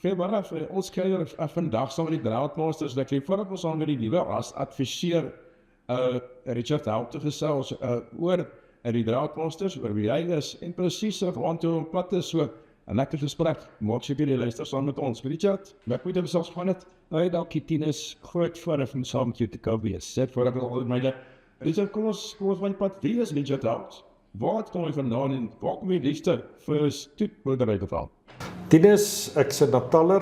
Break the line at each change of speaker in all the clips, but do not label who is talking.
Goeiemôre, ons kry vandag saam met die Draadmasters, dat jy voordat ons aan met die nuwe ras adviseer, Richard Hout te gesels oor die Draadmasters, oor wie hy is, en presies rondom hom plat is, so 'n lekker gesprek. Maak seker jy luister saam met ons. Richard, ek moet selfs gaan het.
Nou, dankie Tinus, groot voorreg om saam met jou te kan wees.
Sê voordat ek al my Richard, kom ons van pad, wie is Richard Hout? Waar kom hy vandaan en waar kom jy liefste vir stoetboerdery geval?
Tinus, ek is 'n Nataller,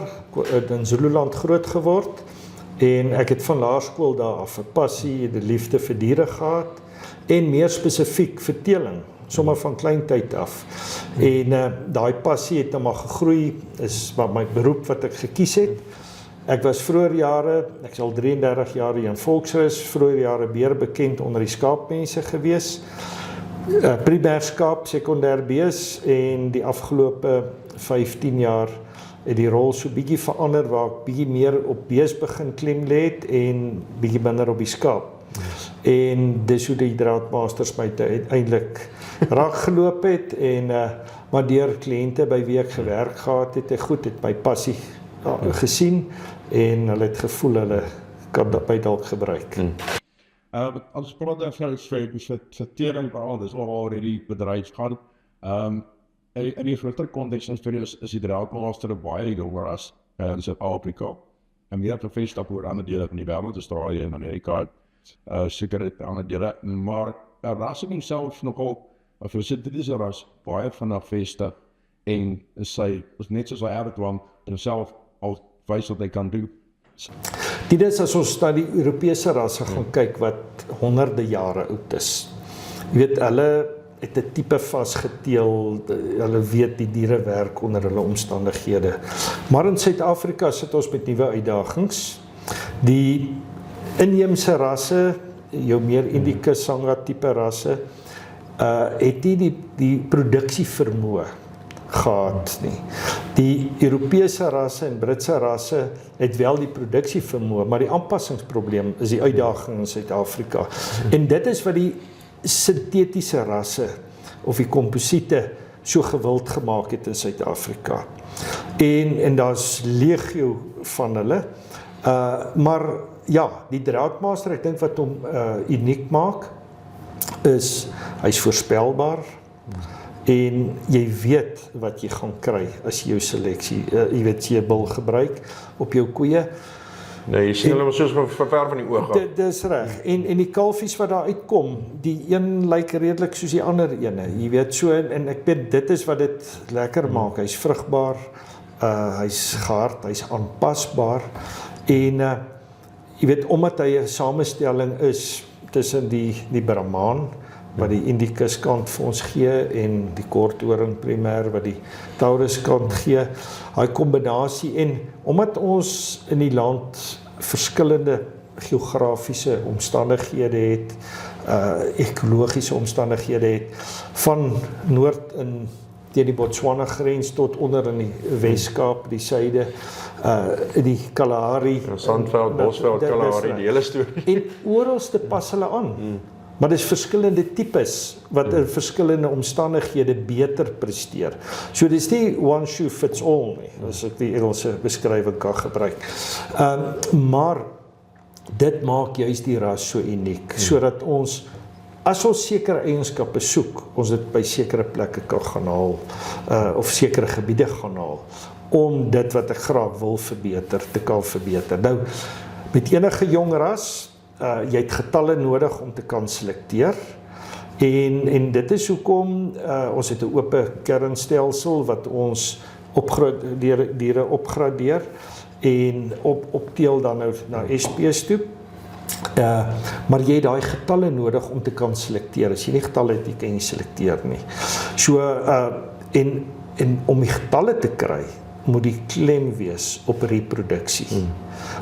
in Zululand groot geword en ek het van laerskool daar af 'n passie, 'n liefde vir diere gehad en meer spesifiek vir teeling, sommer van klein tyd af. En daai passie het nou maar gegroei, is my beroep wat ek gekies het. Ek was vroeër jare, ek is al 33 jaar in Volksrus, vroeër jare beer bekend onder die skaapmense gewees. Primêr skaap, sekondêr bees en die afgelope 15 jaar het die rol so bietjie verander waar ek bietjie meer op bees begin klem lê het en bietjie minder op die skaap. En dis hoe die Draadmasters my uiteindelik raak geloop het en maar deur kliënte by wie ek gewerk gehad het, het my passie gesien en hulle het gevoel hulle kan dit by dalk gebruik.
Als product vir teeling veral, dis al die bedryf gaan. In die groter konteks is die Draadmaster baie jonger as in Suid-Afrika. En meer bevestig oor ander dele van die wêreld, Australië en Amerika, seker ander dele, maar ras in homself nogal, of dit is 'n ras baie vanaf vestig en sy is net soos hy Abattoir homself al wys wat hy kan doen.
Dit is as ons na die Europese rasse gaan kyk wat honderde jare oud is. Jy weet, hulle het 'n tipe vasgeteel, hulle weet die diere werk onder hulle omstandighede. Maar in Suid-Afrika sit ons met nuwe uitdagings. Die inheemse rasse, jou meer Indicus Sangha tipe rasse, het nie die produksievermoë gehad nie. Die Europese rasse en Britse rasse het wel die produksievermoë, maar die aanpassingsprobleem is die uitdaging in Suid-Afrika. En dit is wat die sintetiese rasse of die komposiete so gewild gemaak het in Suid-Afrika. En daar's legio van hulle. Maar ja, die Draadmaster, ek dink wat hom uniek maak, is hy's voorspelbaar. En jy weet wat jy gaan kry as jy jou seleksie, jy weet jy 'n bil gebruik op jou koeie.
Nee, jy sien hulle maar soos ver van die oog af.
Dis reg. En die kalfies wat daar uitkom, die een lyk redelik soos die ander ene. Jy weet so en ek weet dit is wat dit lekker maak. Hy's vrugbaar, hy's gehard, hy's aanpasbaar en jy weet omdat hy 'n samestelling is tussen die Brahman wat die Indicus kant vir ons gee en die korthoring primêr wat die Taurus kant gee, daai kombinasie en omdat ons in die land verskillende geografiese omstandighede het, ekologiese omstandighede het, van noord in teen die Botswana grens tot onder in die Wes-Kaap, die suide, die Kalahari,
Sandveld, Bosveld, Kalahari, die hele storie.
En oralste pas hulle aan. Maar dis verskillende tipes wat in verskillende omstandighede beter presteer. So dis nie one shoe fits all nie, as ek die Engelse beskrywing kan gebruik. Maar dit maak juist die ras so uniek, sodat ons, as ons sekere eienskappe soek, ons dit by sekere plekke kan gaan haal, of sekere gebiede gaan haal, om dit wat ek graag wil verbeter, te kan verbeter. Nou, met enige jong ras, jy het getalle nodig om te kan selekteer en dit is hoekom ons het 'n oop kernstelsel wat ons diere opgradeer en opteel dan nou na SP's toe. Maar jy het daai getalle nodig om te kan selekteer. As jy nie getalle het, jy kan nie selekteer nie. So en om die getalle te kry, moet die klem wees op reproduksie.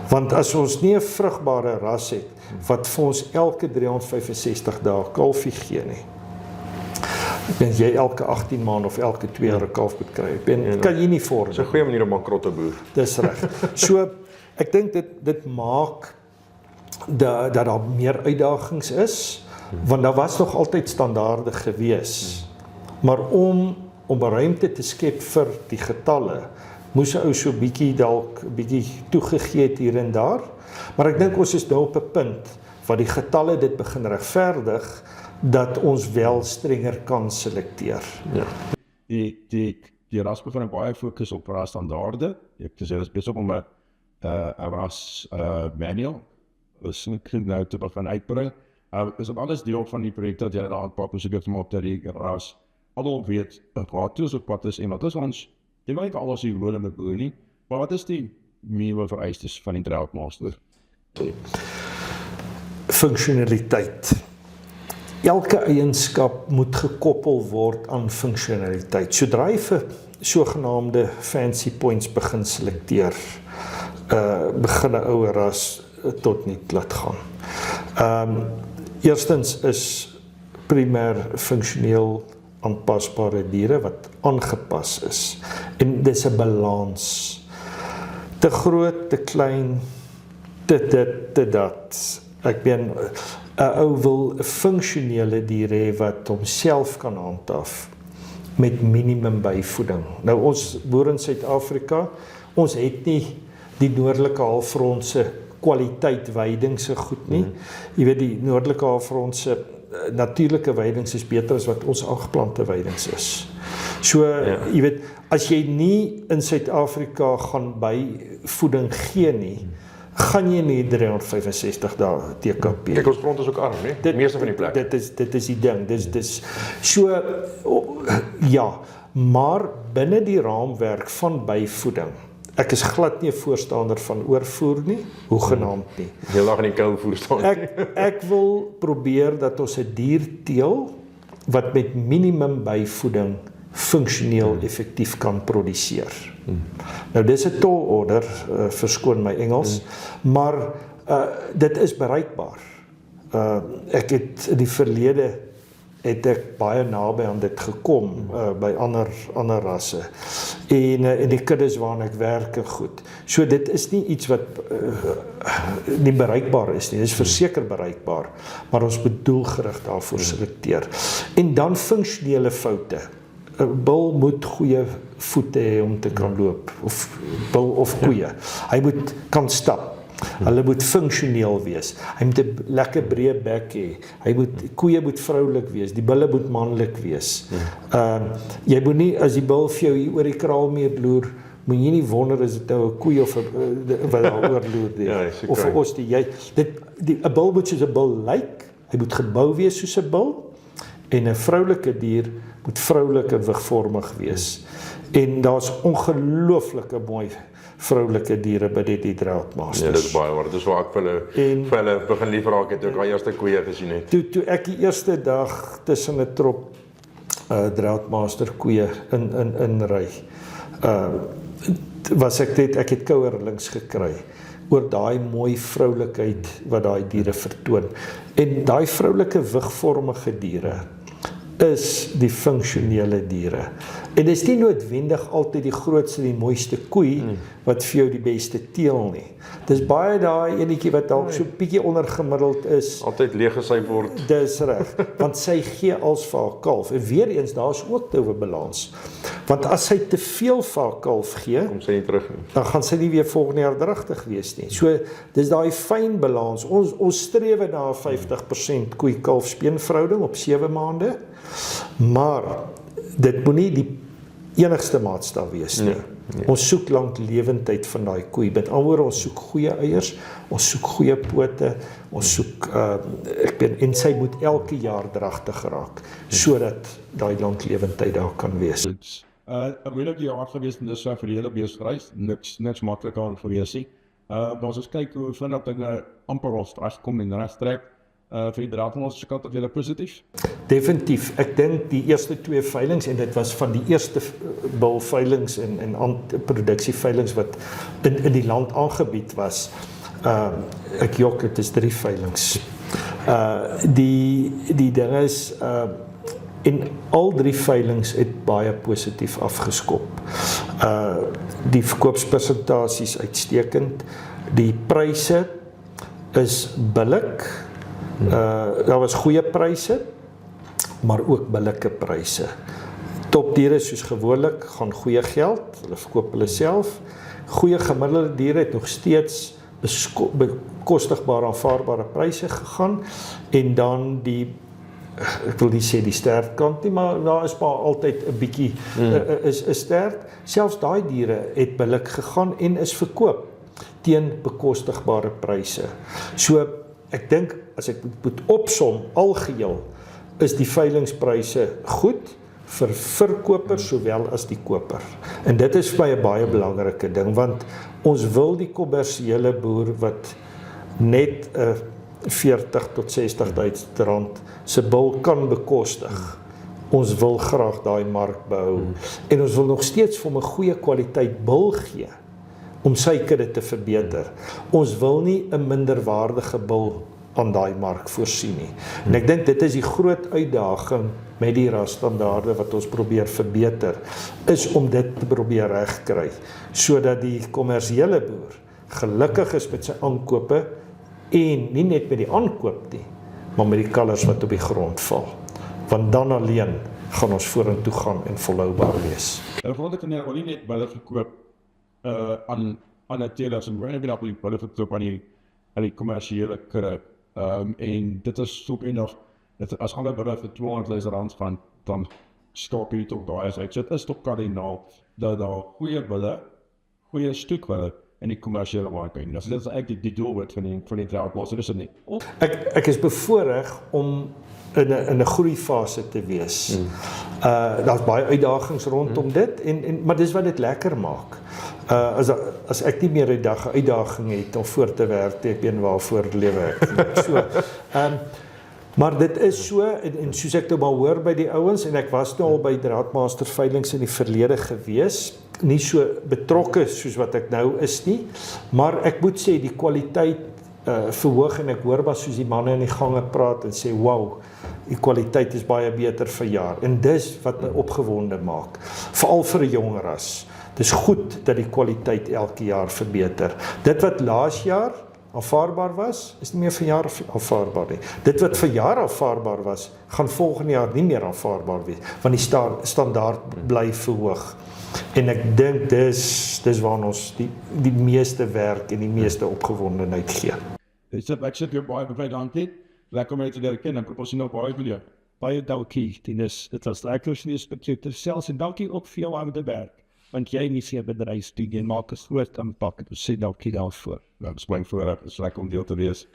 Want as ons nie 'n vrugbare ras het wat vir ons elke 365 dae kalfie gee nie, dan jy elke 18 maande of elke 2 jaar 'n kalf moet kry. Kan jy nie vorm.
Dis 'n goeie manier om bankrot te boer.
Dis reg. So ek dink dit maak dat daar meer uitdagings is, want daar was nog altyd standaarde gewees. Maar om ruimte te skep vir die getalle, moes 'n ou so bietjie toegegee het hier en daar, maar ek dink ons is nou op 'n punt waar die getalle dit begin regverdig dat ons wel strenger kan selekteer.
Ja.
Die ras bevind baie fokus op rasstandaarde. Ek het gesê dit is besig om 'n ras manual is nou te begin uitbring. Is op alles deel van die projek dat jy daar aanpak probeer te maak dat die ras almal weet wat toes op wat is en wat is ons. Jy weet alles hier hoor in die boer nie, maar wat is die minimum vereistes van die Droughtmaster?
Funksionaliteit. Elke eienskap moet gekoppel word aan funksionaliteit. Sodra jy vir sogenaamde fancy points begin selekteer, begin 'n ouer ras tot niet laat gaan. Eerstens is primêr funksioneel aanpasbare diere wat aangepas is. En dis 'n balans. Te groot, te klein, te dit, te dat. Ek meen 'n ou wil 'n funksionele dier hê wat homself kan handhaaf met minimum byvoeding. Nou ons boere in Suid-Afrika, ons het nie die noordelike halfrond se kwaliteit weiding so goed nie. Jy weet die noordelike halfrond se natuurlike weidings is beter as wat ons aangeplante weidings is. So jy weet as jy nie in Suid-Afrika gaan byvoeding gee nie, gaan jy nie 365 dae TKP.
Kyk, ons grond is ook arm, né? Die meeste van die plek.
Dit is die ding. Dis so ja, maar binne die raamwerk van byvoeding. Ek is glad nie 'n voorstander van oorvoer nie, hoegenaamd nie.
Heel lag in die kou voer staan.
Ek wil probeer dat ons 'n dier teel wat met minimum byvoeding funksioneel effektief kan produseer. Nou dis 'n tall order, verskoon my Engels, maar dit is bereikbaar. Ek het in die verlede het ek baie naby aan dit gekom by ander rasse en die kuddes waarna ek werk en goed. So dit is nie iets wat nie bereikbaar is nie, dit is verseker bereikbaar, maar ons moet doelgerig daarvoor selekteer. En dan funksionele foute. 'n Bul moet goeie voete hê om te kan loop, of bul of koeie. Hy moet kan stap. Hulle moet funksioneel wees. Hy moet 'n lekker breë bek hê. Koeie moet vroulik wees, die bulle moet manlik wees. Jy moet nie as die bul vir jou hier oor die kraal mee bloer, moet jy nie wonder is dit nou 'n koei of 'n wat daar oorloer nie.
Ja,
of 'n os die 'n bul moet soos 'n bul lyk. Hy moet gebou wees soos 'n bul en 'n vroulike dier moet vroulik en wigvormig wees. En daar's ongelooflike mooi vroulike diere by die Droughtmasters.
Ja, dit is baie waar. Dit is waar ek vir hulle begin lief raak het, toe ek al eerste koeie gesien het.
Toe ek die eerste dag tussen 'n trop Droughtmaster koeie in ry, ek het kouerlings gekry oor daai mooi vroulikheid wat daai diere vertoon. En daai vroulike wigvormige diere is die funksionele diere. En dit is nie noodwendig altyd die grootste, die mooiste koei wat vir jou die beste teel nie. Dis baie daai enetjie wat dalk so bietjie ondergemiddeld is.
Altyd leeg gesyp word.
Dis reg, want sy gee als vir haar kalf. En weer eens, daar's ook nou 'n balans. Want as sy te veel vir haar kalf gee,
Kom sy nie terug nie.
dan gaan sy nie weer volgende jaar dragtig wees nie. So, dis daai fyn balans. Ons streef na 'n 50% koei-kalf speenverhouding op 7 maande, maar dit moet nie die enigste maatstaf wees nie. Ons soek lank lewendheid van daai koei. Met ander woorde, ons soek goeie eiers, ons soek goeie pote, ons soek en sy moet elke jaar dragtig raak sodat daai lank lewendheid daar kan wees.
Dit's 'n moeilike jaar gewees en dis vir die hele beesvleis, niks maklik aan gewees nie. Maar ons kyk hoe vind dat dinge amper ons kom en reg trek. Vir die Droughtmaster se kant of julle positief?
Definitief. Ek dink die eerste 2 veilings en dit was van die eerste bul veilings en produksieveilings wat in die land aangebied was. Ek jok, dit is 3 veilings. Die ding is en al 3 veilings het baie positief afgeskop. Die verkoopspersentasies uitstekend. Die pryse is billik. Daar was goeie pryse, maar ook billike pryse. Topdiere soos gewoonlik gaan goeie geld, hulle verkoop hulle self. Goeie gemiddelde diere het nog steeds bekostigbare aanvaarbare pryse gegaan en dan die ek wil nie sê die sterkkant nie, maar daar is maar altyd 'n bietjie is sterk. Selfs daai diere het billik gegaan en is verkoop teen bekostigbare pryse. So ek dink as ek moet opsom algeheel is die veilingspryse goed vir verkoper sowel as die koper. En dit is vir my 'n baie belangrike ding want ons wil die kommersiële boer wat net 40 tot 60.000 rand se bil kan bekostig. Ons wil graag daai mark behou en ons wil nog steeds vir 'n goeie kwaliteit bil gee om sy kudde te verbeter. Ons wil nie 'n minderwaardige bil aan daai mark voorsien nie. En ek dink dit is die groot uitdaging met die rasstandaarde wat ons probeer verbeter, is om dit te probeer regkry, sodat die kommersiële boer gelukkig is met sy aankope en nie net met die aankoop nie, maar met die kalvers wat op die grond val. Want dan alleen gaan ons vorentoe gaan en volhoubaar wees.
En grond kan jy nie net bulle verkoop aan die teelers en wanneer jy bulle verkoop aan die kommersiële kudde. En dit is so enig, as alle bulle vir R200,000 gaan, dan skop jy tot daai uit. So dit is toch kardinaal dat daar goeie bulle, goeie stuk bulle in die kommersiële mark is. Dus dit is eigenlijk die doelwit van die draadbos, dit is het nie.
Ek is bevoorreg om in 'n groeifase te wees. Daar's baie uitdagings rondom dit, maar dis wat dit lekker maak. As ek nie meer 'n uitdaging het om voor te werk, teen waarvoor lewe ek. So, maar dit is so, en soos ek nou maar hoor by die ouens, en ek was nou al by draadmaster veilings in die verlede gewees, nie so betrokke soos wat ek nou is nie, maar ek moet sê die kwaliteit verhoog en ek hoor maar soos die manne in die gange praat en sê, wow, die kwaliteit is baie beter vir jaar. En dis wat my opgewonde maak, veral vir 'n jong ras. Dis goed dat die kwaliteit elke jaar verbeter. Dit wat laas jaar aanvaarbaar was, is nie meer vir jaar aanvaarbaar nie. Dit wat vir jaar aanvaarbaar was, gaan volgende jaar nie meer aanvaarbaar wees, want die standaard bly verhoog. En ek dink dis waar ons die meeste werk en die meeste opgewondenheid gee.
Ek sit jou baie dankie. Lekker om jy te leer ken en proporsioneel baie vir jou.
Baie dankie, dit was lekker nie spesifiek selfs en dankie ook vir jou harde werk. Want jy nie sê bedryf doen, jy maak 'n groot impak. Dus sê dankie daarvoor.
Dat spring vooruit, het is lekker om deel te wees.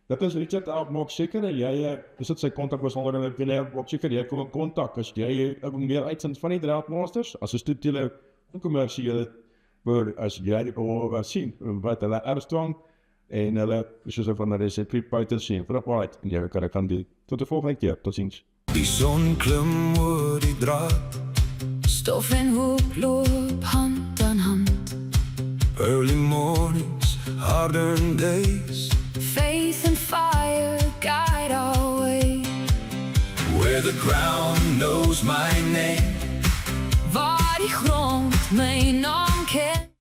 Dat is Richard maak seker en jy besit sy kontak besonder en wil jy maak seker jy kom in kontak as jy meer uitvind van die draadmasters as 'n stoetteler kommersiële boer as jy die oor sien wat hulle ernstig en hulle soos van 'n resepie buite sien vir 'n right en jy kan doen. Tot die volgende keer, totsiens.
Die son klim oor die draad,
stof en hoop loop hand aan hand.
Early mornings, hardened days,
Faith and fire guide our way.
where the ground knows my name.
Waar die grond my naam ken.